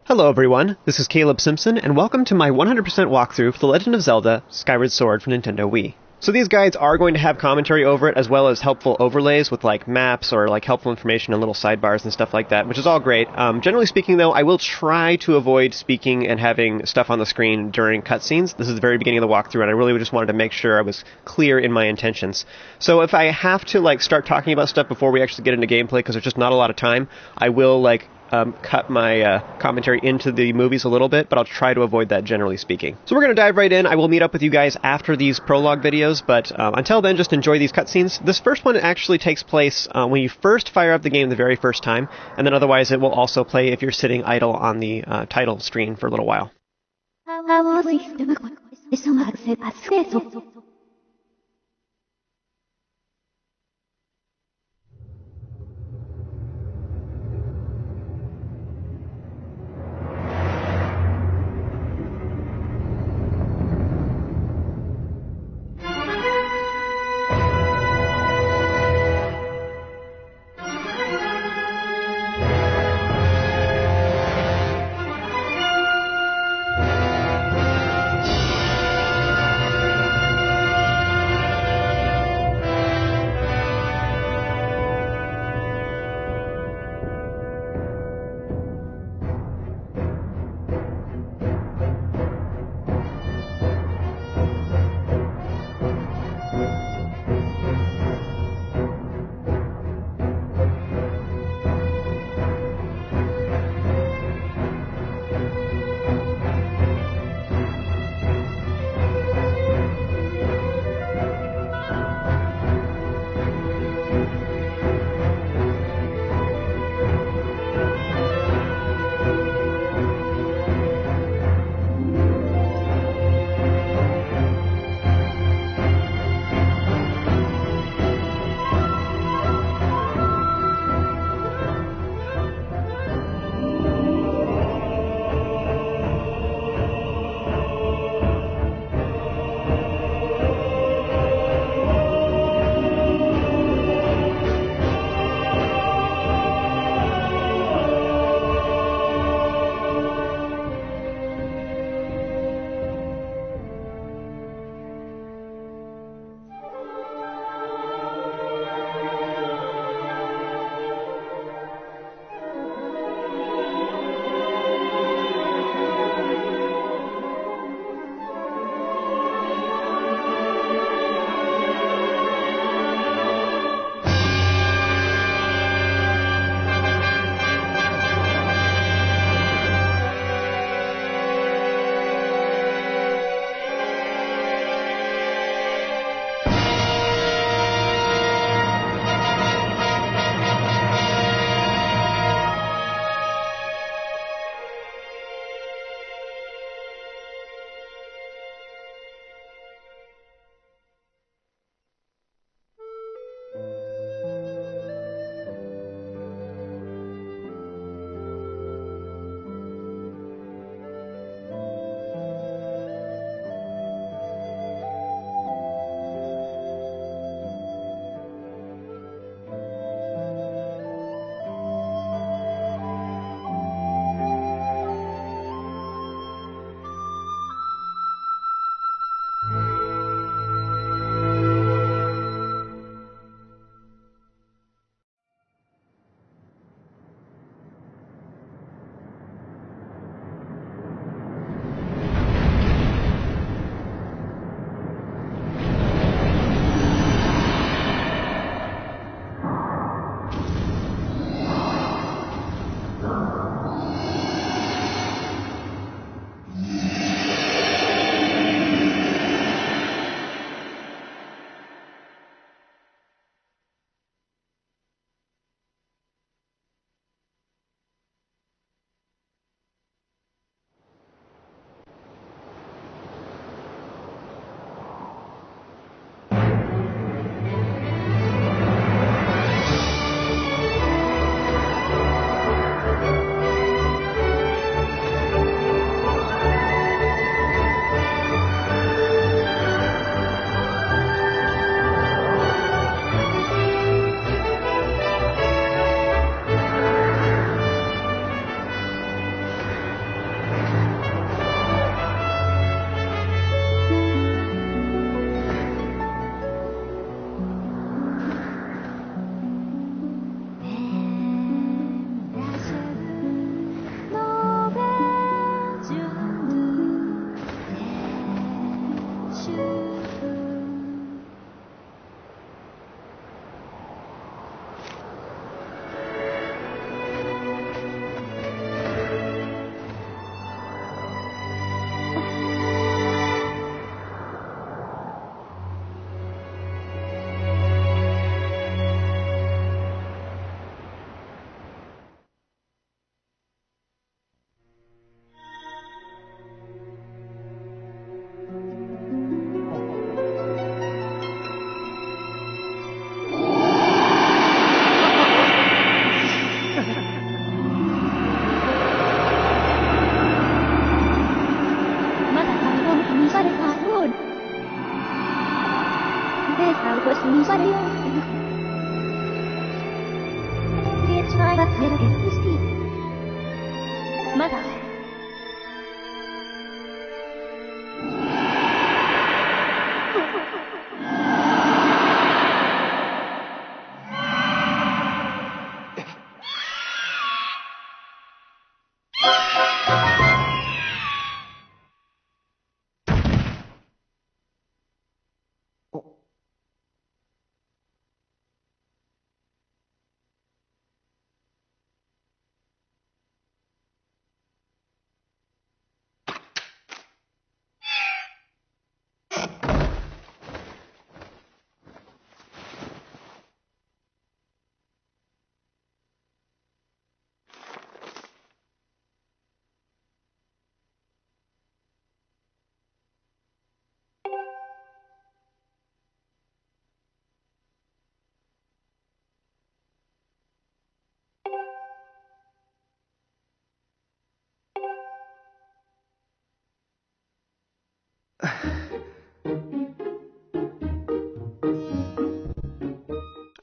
Hello everyone, this is Caleb Simpson, and welcome to my 100% walkthrough for The Legend of Zelda Skyward Sword for Nintendo Wii. So these guides are going to have commentary over it, as well as helpful overlays with like maps or like helpful information and little sidebars and stuff like that, which is all great. Generally speaking though, I will try to avoid speaking and having stuff on the screen during cutscenes. This is the very beginning of the walkthrough, and I really just wanted to make sure I was clear in my intentions. So if I have to like start talking about stuff before we actually get into gameplay, because there's just not a lot of time, I will cut my commentary into the movies a little bit, but I'll try to avoid that generally speaking. So we're going to dive right in. I will meet up with you guys after these prologue videos, but until then, just enjoy these cutscenes. This first one actually takes place when you first fire up the game the very first time, and then otherwise it will also play if you're sitting idle on the title screen for a little while.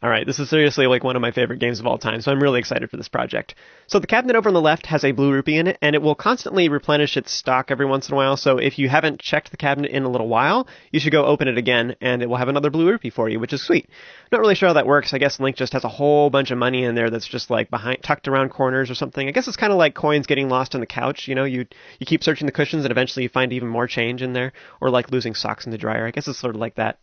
Alright, this is seriously like one of my favorite games of all time, so I'm really excited for this project. So the cabinet over on the left has a blue rupee in it, and it will constantly replenish its stock every once in a while, so if you haven't checked the cabinet in a little while, you should go open it again, and it will have another blue rupee for you, which is sweet. Not really sure how that works. I guess Link just has a whole bunch of money in there that's just like tucked around corners or something. I guess it's kind of like coins getting lost on the couch, you know, you keep searching the cushions and eventually you find even more change in there, or like losing socks in the dryer. I guess it's sort of like that.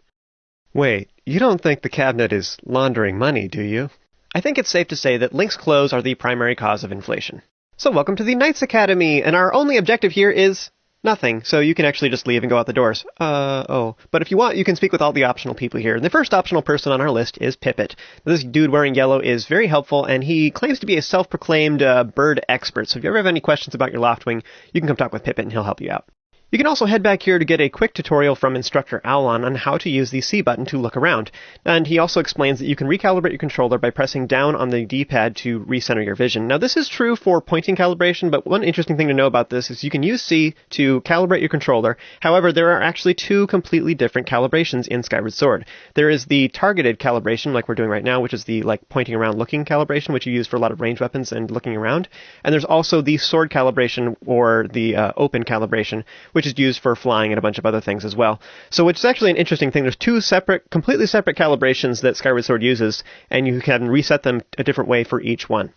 Wait, you don't think the cabinet is laundering money, do you? I think it's safe to say that Link's clothes are the primary cause of inflation. So welcome to the Knights Academy, and our only objective here is nothing, so you can actually just leave and go out the doors. But if you want, you can speak with all the optional people here. And the first optional person on our list is Pippet. This dude wearing yellow is very helpful, and he claims to be a self-proclaimed bird expert, so if you ever have any questions about your Loftwing, you can come talk with Pippet and he'll help you out. You can also head back here to get a quick tutorial from Instructor Owlon on how to use the C button to look around. And he also explains that you can recalibrate your controller by pressing down on the D-pad to recenter your vision. Now this is true for pointing calibration, but one interesting thing to know about this is you can use C to calibrate your controller. However, there are actually two completely different calibrations in Skyward Sword. There is the targeted calibration, like we're doing right now, which is the like pointing around looking calibration, which you use for a lot of ranged weapons and looking around. And there's also the sword calibration, or the open calibration, which is used for flying and a bunch of other things as well. So it's actually an interesting thing. There's two completely separate calibrations that Skyward Sword uses, and you can reset them a different way for each one.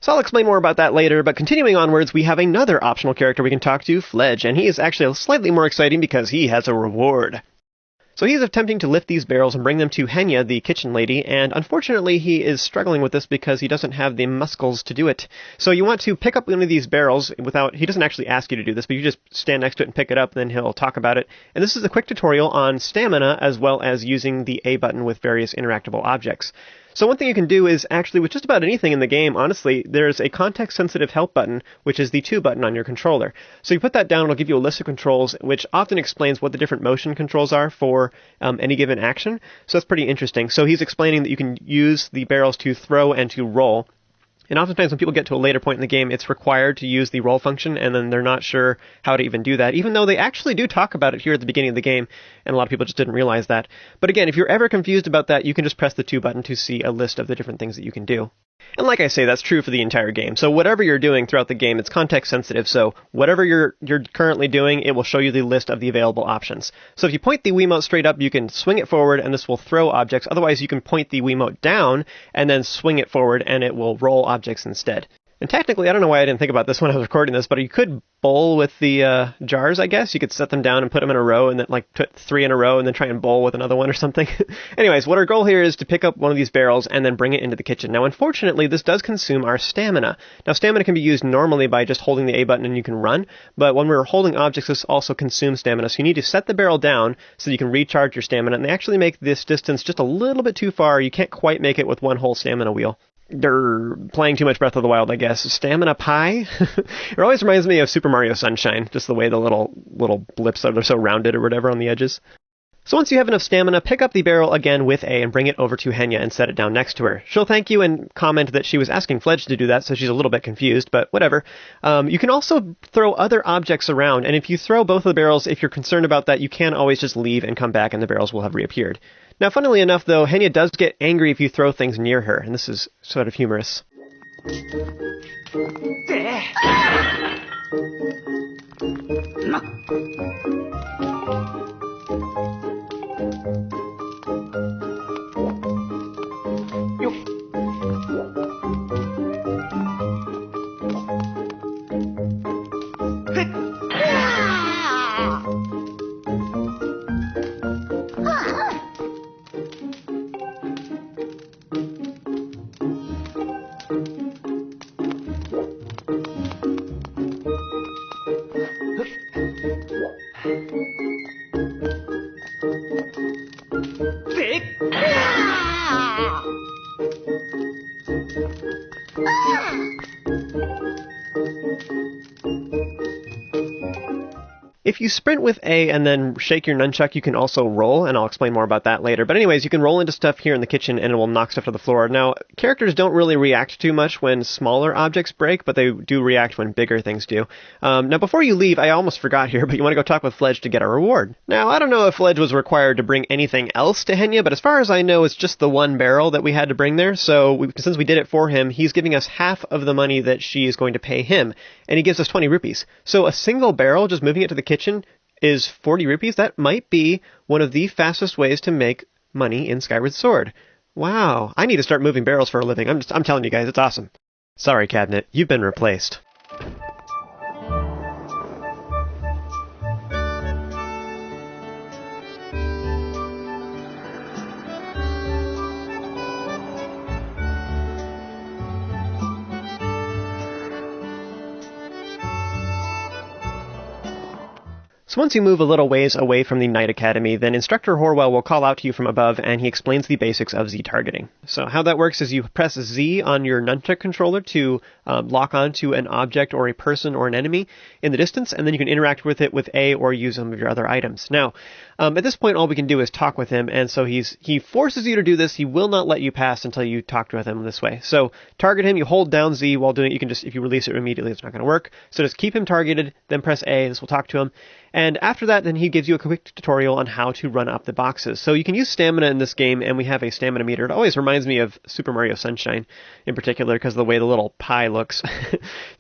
So I'll explain more about that later, but continuing onwards, we have another optional character we can talk to, Fledge, and he is actually slightly more exciting because he has a reward. So he's attempting to lift these barrels and bring them to Henya, the kitchen lady, and unfortunately he is struggling with this because he doesn't have the muscles to do it. So you want to pick up one of these barrels he doesn't actually ask you to do this, but you just stand next to it and pick it up, and then he'll talk about it. And this is a quick tutorial on stamina, as well as using the A button with various interactable objects. So one thing you can do is actually, with just about anything in the game, honestly, there's a context-sensitive help button, which is the 2 button on your controller. So you put that down, it'll give you a list of controls, which often explains what the different motion controls are for any given action. So that's pretty interesting. So he's explaining that you can use the barrels to throw and to roll. And oftentimes when people get to a later point in the game, it's required to use the roll function, and then they're not sure how to even do that, even though they actually do talk about it here at the beginning of the game, and a lot of people just didn't realize that. But again, if you're ever confused about that, you can just press the 2 button to see a list of the different things that you can do. And like I say, that's true for the entire game. So whatever you're doing throughout the game, it's context sensitive, so whatever you're currently doing, it will show you the list of the available options. So if you point the Wiimote straight up, you can swing it forward, and this will throw objects. Otherwise, you can point the Wiimote down, and then swing it forward, and it will roll objects instead. And technically, I don't know why I didn't think about this when I was recording this, but you could bowl with the jars, I guess. You could set them down and put them in a row, and then like put 3 in a row, and then try and bowl with another one or something. Anyways, what our goal here is to pick up one of these barrels and then bring it into the kitchen. Now, unfortunately, this does consume our stamina. Now, stamina can be used normally by just holding the A button and you can run, but when we're holding objects, this also consumes stamina. So you need to set the barrel down so you can recharge your stamina, and they actually make this distance just a little bit too far. You can't quite make it with one whole stamina wheel. They're playing too much Breath of the Wild, I guess. Stamina pie? It always reminds me of Super Mario Sunshine, just the way the little blips are, they're so rounded or whatever on the edges. So once you have enough stamina, pick up the barrel again with A and bring it over to Henya and set it down next to her. She'll thank you and comment that she was asking Fledge to do that, so she's a little bit confused, but whatever. You can also throw other objects around, and if you throw both of the barrels, if you're concerned about that, you can always just leave and come back and the barrels will have reappeared. Now, funnily enough, though, Henya does get angry if you throw things near her, and this is sort of humorous. If you sprint with A and then shake your nunchuck, you can also roll, and I'll explain more about that later. But anyways, you can roll into stuff here in the kitchen, and it will knock stuff to the floor. Now, characters don't really react too much when smaller objects break, but they do react when bigger things do. Now, before you leave, I almost forgot here, but you want to go talk with Fledge to get a reward. Now, I don't know if Fledge was required to bring anything else to Henya, but as far as I know, it's just the one barrel that we had to bring there. So since we did it for him, he's giving us half of the money that she is going to pay him, and he gives us 20 rupees. So a single barrel, just moving it to the kitchen, is 40 rupees. That might be one of the fastest ways to make money in Skyward Sword. Wow, I need to start moving barrels for a living. I'm telling you guys, it's awesome. Sorry, cabinet, you've been replaced. So once you move a little ways away from the Knight Academy, then Instructor Horwell will call out to you from above, and he explains the basics of Z targeting. So how that works is you press Z on your nunchuck controller to lock onto an object or a person or an enemy in the distance, and then you can interact with it with A or use some of your other items. Now, at this point, all we can do is talk with him, and so he forces you to do this. He will not let you pass until you talk with him this way. So target him, you hold down Z while doing it. You can just, if you release it immediately, it's not going to work. So just keep him targeted, then press A, this will talk to him. And after that, then he gives you a quick tutorial on how to run up the boxes. So you can use stamina in this game, and we have a stamina meter. It always reminds me of Super Mario Sunshine in particular because of the way the little pie looks.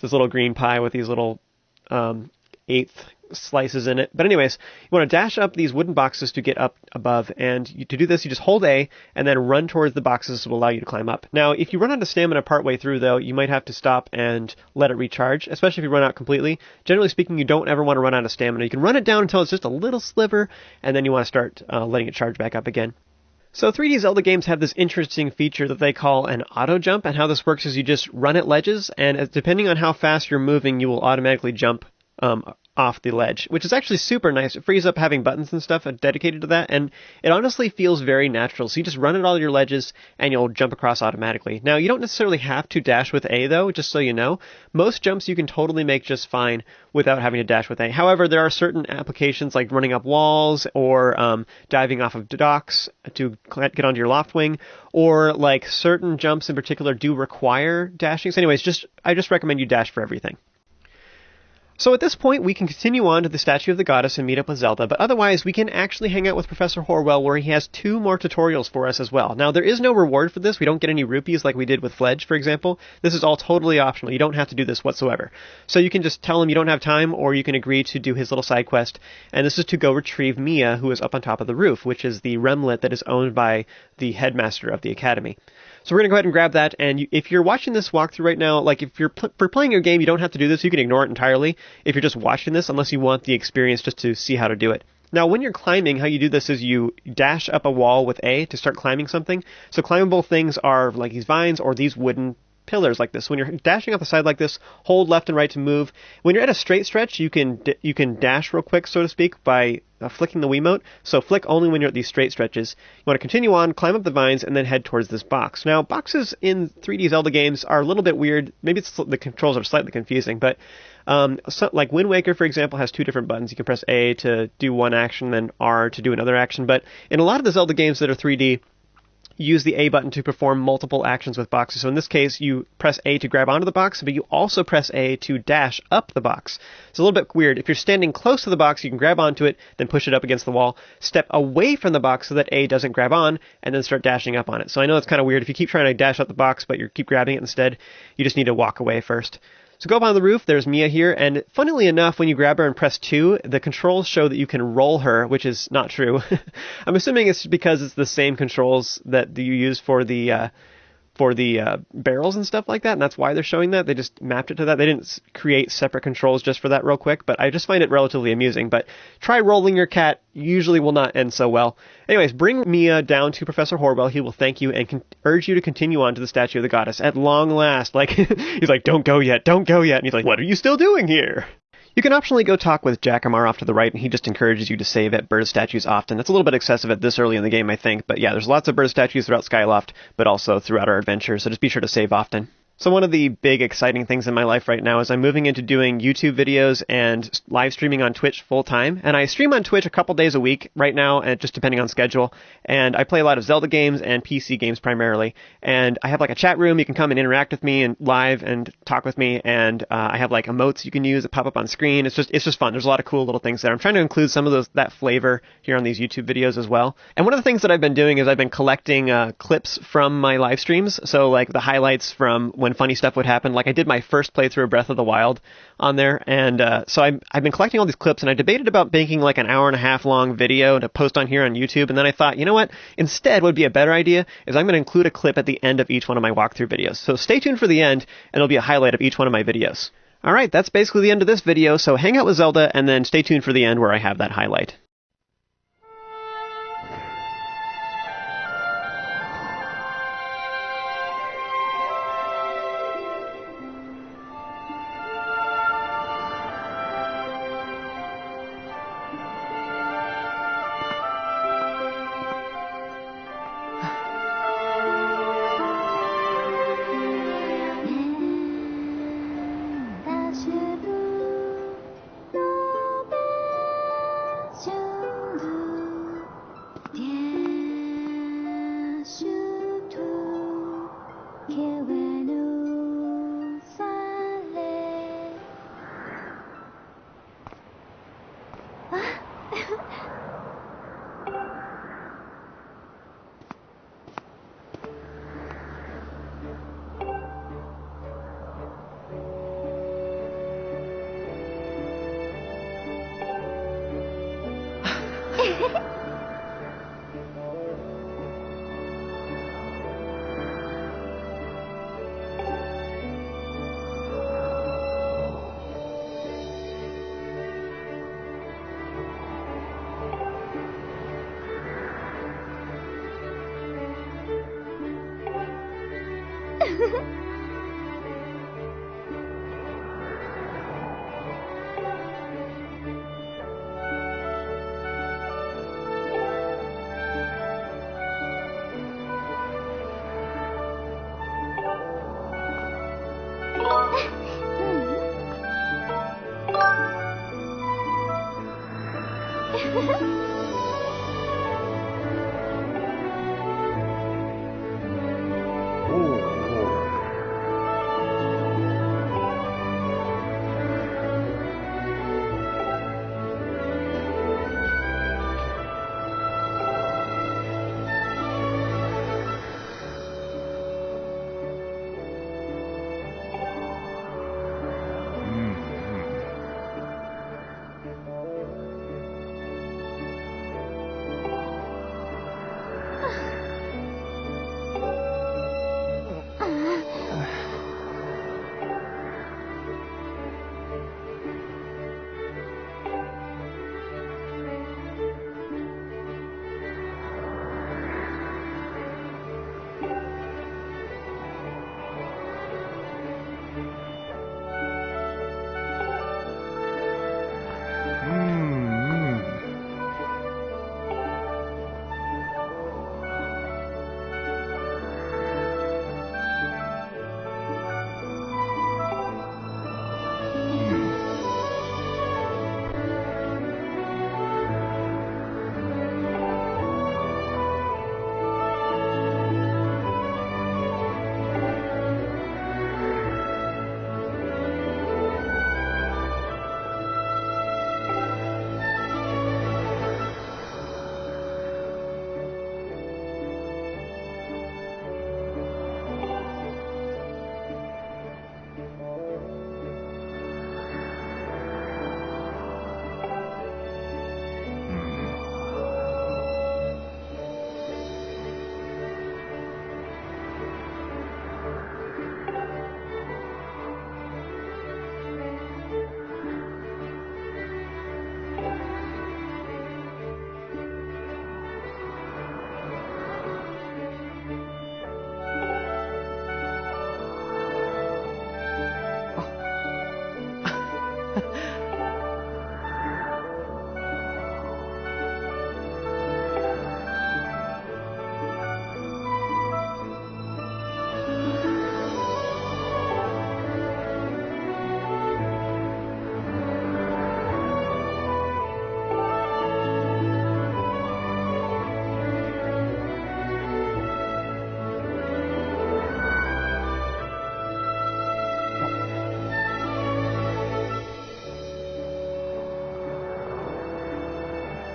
This little green pie with these little eighth slices in it. But anyways, you want to dash up these wooden boxes to get up above, and to do this, you just hold A and then run towards the boxes will allow you to climb up. Now, if you run out of stamina partway through, though, you might have to stop and let it recharge, especially if you run out completely. Generally speaking, you don't ever want to run out of stamina. You can run it down until it's just a little sliver, and then you want to start letting it charge back up again. So 3D Zelda games have this interesting feature that they call an auto jump, and how this works is you just run at ledges, and depending on how fast you're moving, you will automatically jump off the ledge, which is actually super nice. It frees up having buttons and stuff dedicated to that, and it honestly feels very natural. So you just run at all your ledges, and you'll jump across automatically. Now, you don't necessarily have to dash with A, though, just so you know. Most jumps you can totally make just fine without having to dash with A. However, there are certain applications like running up walls, or diving off of docks to get onto your loft wing, or like certain jumps in particular do require dashing. So anyways, I just recommend you dash for everything. So at this point, we can continue on to the Statue of the Goddess and meet up with Zelda, but otherwise we can actually hang out with Professor Horwell, where he has 2 more tutorials for us as well. Now, there is no reward for this. We don't get any rupees like we did with Fledge, for example. This is all totally optional. You don't have to do this whatsoever. So you can just tell him you don't have time, or you can agree to do his little side quest, and this is to go retrieve Mia, who is up on top of the roof, which is the remlet that is owned by the headmaster of the academy. So we're going to go ahead and grab that, and if you're watching this walkthrough right now, like if you're playing your game, you don't have to do this. You can ignore it entirely if you're just watching this, unless you want the experience just to see how to do it. Now, when you're climbing, how you do this is you dash up a wall with A to start climbing something. So climbable things are like these vines or these wooden pillars like this. When you're dashing off the side like this, hold left and right to move. When you're at a straight stretch, you can dash real quick, so to speak, by flicking the Wiimote. So flick only when you're at these straight stretches. You want to continue on, climb up the vines, and then head towards this box. Now, boxes in 3D Zelda games are a little bit weird. Maybe the controls are slightly confusing, but like Wind Waker, for example, has two different buttons. You can press A to do one action, then R to do another action. But in a lot of the Zelda games that are 3D, use the A button to perform multiple actions with boxes. So in this case, you press A to grab onto the box, but you also press A to dash up the box. It's a little bit weird. If you're standing close to the box, you can grab onto it, then push it up against the wall, step away from the box so that A doesn't grab on, and then start dashing up on it. So I know it's kind of weird. If you keep trying to dash up the box, but you keep grabbing it instead, you just need to walk away first. So go up on the roof, there's Mia here, and funnily enough, when you grab her and press 2, the controls show that you can roll her, which is not true. I'm assuming it's because it's the same controls that you use for the barrels and stuff like that, and that's why they're showing that. They just mapped it to that. They didn't create separate controls just for that real quick, but I just find it relatively amusing. But try rolling your cat, usually will not end so well. Anyways, bring Mia down to Professor Horwell. He will thank you and urge you to continue on to the statue of the goddess at long last. Like, he's like, don't go yet, don't go yet. And he's like, what are you still doing here? You can optionally go talk with Jackamar off to the right, and he just encourages you to save at bird statues often. That's a little bit excessive at this early in the game, I think, but yeah, there's lots of bird statues throughout Skyloft, but also throughout our adventure, so just be sure to save often. So one of the big exciting things in my life right now is I'm moving into doing YouTube videos and live streaming on Twitch full time. And I stream on Twitch a couple days a week right now, and just depending on schedule. And I play a lot of Zelda games and PC games primarily. And I have like a chat room. You can come and interact with me and live and talk with me. And I have like emotes you can use that pop up on screen. It's just fun. There's a lot of cool little things there. I'm trying to include some of that flavor here on these YouTube videos as well. And one of the things that I've been doing is I've been collecting clips from my live streams. So like the highlights from when funny stuff would happen. Like I did my first playthrough of Breath of the Wild on there, and so I've been collecting all these clips, and I debated about making like an hour and a half long video to post on here on YouTube, and then I thought, you know what, instead what would be a better idea is I'm going to include a clip at the end of each one of my walkthrough videos. So stay tuned for the end, and it'll be a highlight of each one of my videos. Alright, that's basically the end of this video, so hang out with Zelda, and then stay tuned for the end where I have that highlight.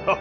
Hey!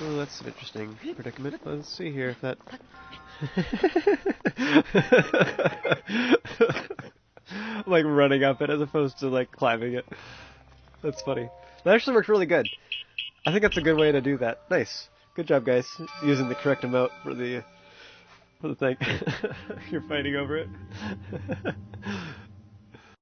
Oh, that's an interesting predicament. Let's see here if that... like running up it as opposed to like climbing it. That's funny. That actually worked really good. I think that's a good way to do that. Nice. Good job, guys. Using the correct amount for the thing. You're fighting over it.